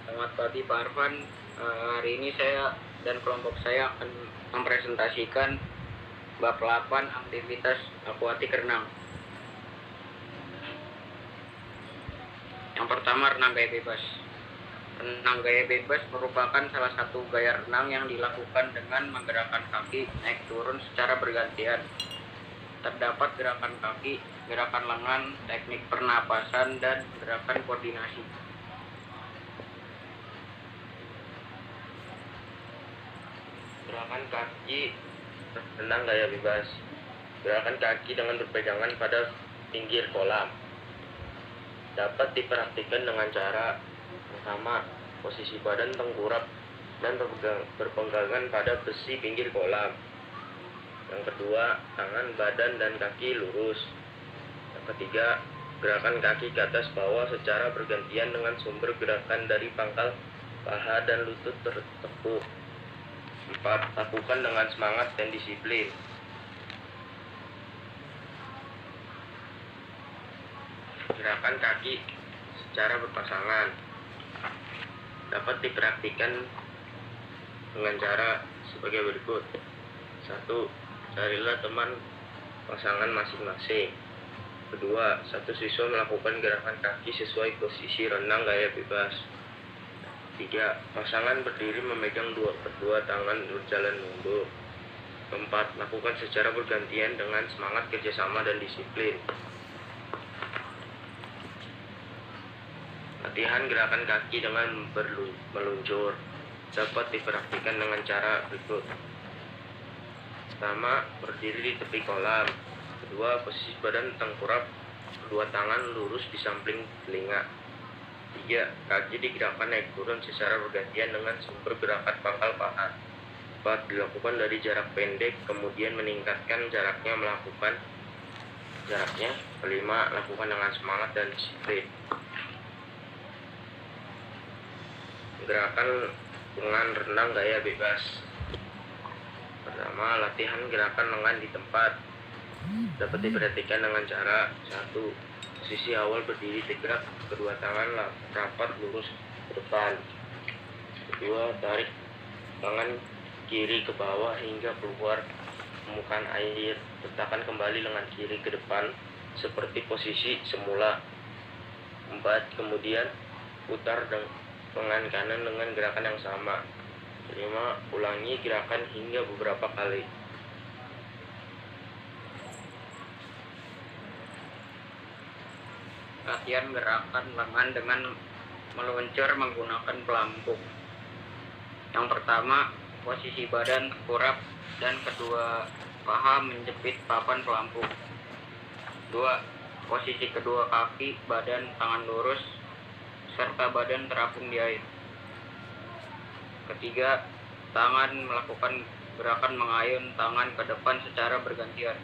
Selamat pagi Pak Arfan. Hari ini saya dan kelompok saya akan mempresentasikan bab 8 aktivitas akuatik renang. Yang pertama, renang gaya bebas. Renang gaya bebas merupakan salah satu gaya renang yang dilakukan dengan menggerakkan kaki naik turun secara bergantian. Terdapat gerakan kaki, gerakan lengan, teknik pernapasan, dan gerakan koordinasi. Gerakan kaki renang gaya bebas. Gerakan kaki dengan berpegangan pada pinggir kolam dapat dipraktikkan dengan cara pertama, posisi badan tengkurap dan berpegangan pada besi pinggir kolam. Yang kedua, tangan, badan, dan kaki lurus. Yang ketiga, gerakan kaki ke atas bawah secara bergantian dengan sumber gerakan dari pangkal paha dan lutut tertekuk. 4. Lakukan dengan semangat dan disiplin. Gerakan kaki secara berpasangan dapat dipraktikkan dengan cara sebagai berikut. 1. Carilah teman pasangan masing-masing. Kedua, satu siswa melakukan gerakan kaki sesuai posisi renang gaya bebas. 3. Pasangan berdiri memegang kedua tangan berjalan mundur. 4. Lakukan secara bergantian dengan semangat kerjasama dan disiplin. Latihan gerakan kaki dengan meluncur dapat dipraktikkan dengan cara berikut. Pertama, berdiri di tepi kolam. Kedua, posisi badan tengkurap, kedua tangan lurus di samping telinga. 3. Kaki digerakkan naik turun secara bergantian dengan sumber gerakan pangkal paha. 4. Dilakukan dari jarak pendek, kemudian meningkatkan jaraknya melakukan jaraknya. 5. Lakukan dengan semangat dan disiplin. Gerakan dengan renang gaya bebas. Pertama, latihan gerakan lengan di tempat. Dapat diperhatikan dengan cara 1. Posisi awal berdiri tegak, kedua tangan rapat lurus ke depan. Kedua, tarik tangan kiri ke bawah hingga keluar permukaan air. Letakkan kembali lengan kiri ke depan seperti posisi semula. 4. Kemudian putar lengan kanan dengan gerakan yang sama. 5. Ulangi gerakan hingga beberapa kali. Latihan gerakan lengan dengan meluncur menggunakan pelampung. Yang pertama, posisi badan tengkurap dan kedua paha menjepit papan pelampung. 2. Posisi kedua kaki, badan, tangan lurus, serta badan terapung di air. Ketiga, tangan melakukan gerakan mengayun tangan ke depan secara bergantian.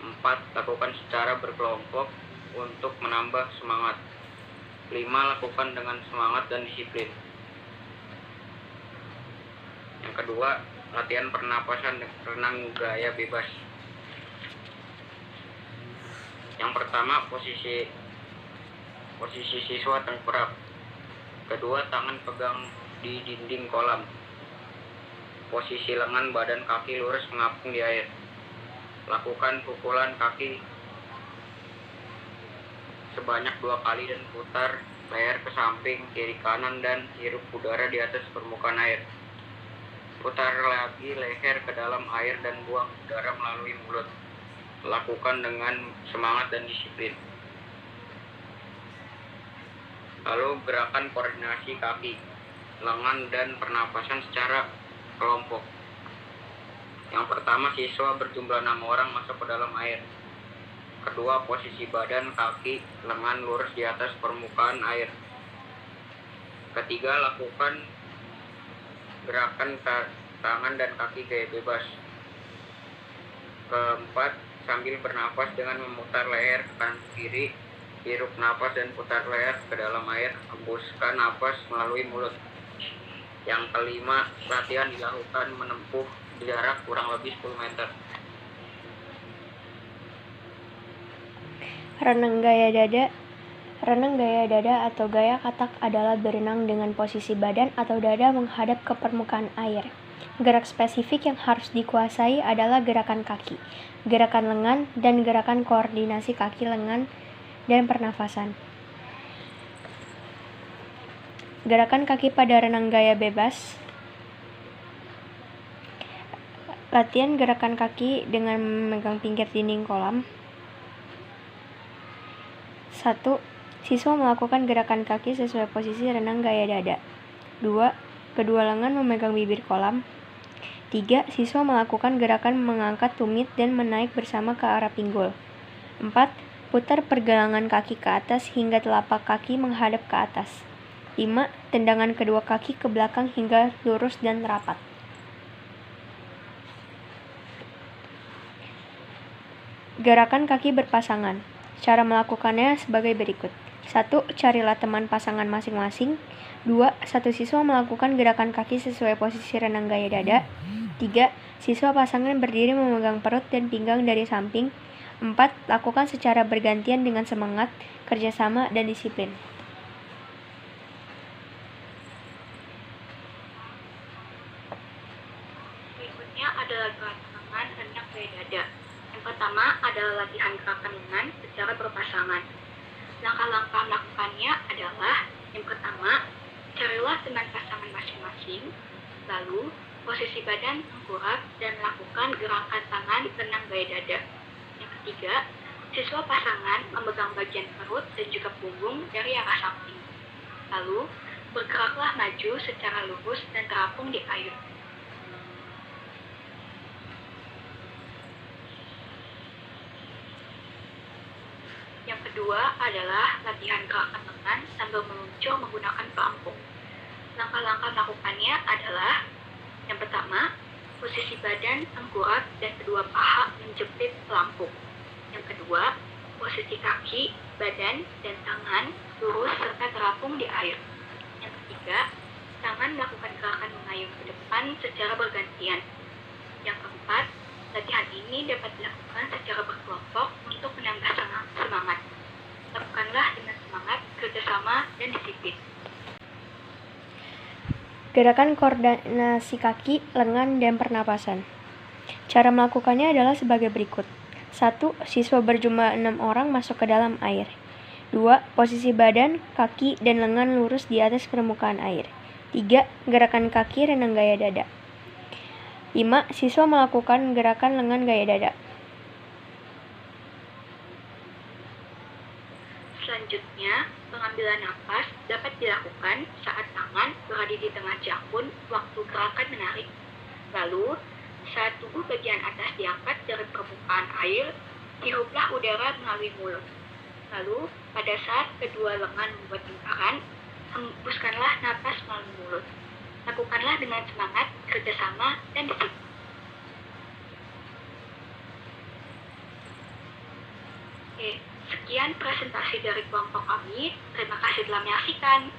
4. Lakukan secara berkelompok untuk menambah semangat. 5. Lakukan dengan semangat dan disiplin. Yang kedua, latihan pernapasan renang gaya bebas. Yang pertama, posisi siswa tengkurap. Kedua, tangan pegang di dinding kolam. Posisi lengan, badan, kaki lurus mengapung di air. Lakukan pukulan kaki sebanyak 2 kali dan putar leher ke samping, kiri kanan, dan hirup udara di atas permukaan air. Putar lagi leher ke dalam air dan buang udara melalui mulut. Lakukan dengan semangat dan disiplin. Lalu gerakan koordinasi kaki, lengan, dan pernapasan secara kelompok. Yang pertama, siswa berjumlah 6 orang masuk ke dalam air. Kedua, posisi badan, kaki, lengan lurus di atas permukaan air. Ketiga, lakukan gerakan tangan dan kaki gaya bebas. Keempat, sambil bernapas dengan memutar leher ke kanan kiri, hirup napas dan putar leher ke dalam air, hembuskan napas melalui mulut. Yang kelima, latihan dilakukan menempuh jarak kurang lebih 10 meter. Renang gaya dada Renang gaya dada atau gaya katak adalah berenang dengan posisi badan atau dada menghadap ke permukaan air. Gerak spesifik yang harus dikuasai adalah gerakan kaki, gerakan lengan, dan gerakan koordinasi kaki, lengan, dan pernafasan. Gerakan kaki pada renang gaya bebas. Latihan gerakan kaki dengan memegang pinggir dinding kolam. 1. Siswa melakukan gerakan kaki sesuai posisi renang gaya dada. 2. Kedua lengan memegang bibir kolam. 3. Siswa melakukan gerakan mengangkat tumit dan menaik bersama ke arah pinggul. 4. Putar pergelangan kaki ke atas hingga telapak kaki menghadap ke atas. 5. Tendangan kedua kaki ke belakang hingga lurus dan rapat. Gerakan kaki berpasangan. Cara melakukannya sebagai berikut. 1. Carilah teman pasangan masing-masing. 2. Satu siswa melakukan gerakan kaki sesuai posisi renang gaya dada. 3. Siswa pasangan berdiri memegang perut dan pinggang dari samping. 4. Lakukan secara bergantian dengan semangat, kerjasama, dan disiplin. Berikutnya adalah gerakan lengan renang gaya dada. Yang pertama adalah latihan gerakan lengan secara berpasangan. Langkah-langkah melakukannya adalah: yang pertama, carilah teman pasangan masing-masing, lalu posisi badan tengkurap dan lakukan gerakan tangan renang gaya dada. Yang ketiga, siswa pasangan memegang bagian perut dan juga punggung dari arah samping. Lalu, bergeraklah maju secara lurus dan terapung di air. Yang kedua adalah latihan gerakan lengan sambil meluncur menggunakan pelampung. Langkah-langkah melakukannya adalah: yang pertama, posisi badan tengkurap dan kedua paha menjepit pelampung. Yang kedua, posisi kaki, badan, dan tangan lurus serta terapung di air. Yang ketiga, tangan melakukan gerakan mengayun ke depan secara bergantian. Yang keempat, latihan ini dapat dilakukan secara berkelompok untuk menambah semangat. Lakukanlah dengan semangat, kerjasama, dan disiplin. Gerakan koordinasi kaki, lengan, dan pernapasan. Cara melakukannya adalah sebagai berikut. 1. Siswa berjumlah 6 orang masuk ke dalam air. 2. Posisi badan, kaki, dan lengan lurus di atas permukaan air. 3. Gerakan kaki renang gaya dada. 5. Siswa melakukan gerakan lengan gaya dada. Selanjutnya, pengambilan napas dapat dilakukan saat tangan berada di tengah jakun waktu gerakan menarik. Lalu, saat tubuh bagian atas diangkat dari permukaan air, hiruplah udara melalui mulut. Lalu, pada saat kedua lengan membuat lingkaran, hembuskanlah napas melalui mulut. Lakukanlah dengan semangat, kerjasama, dan disiplin. Sekian presentasi dari kelompok kami. Terima kasih telah menyaksikan.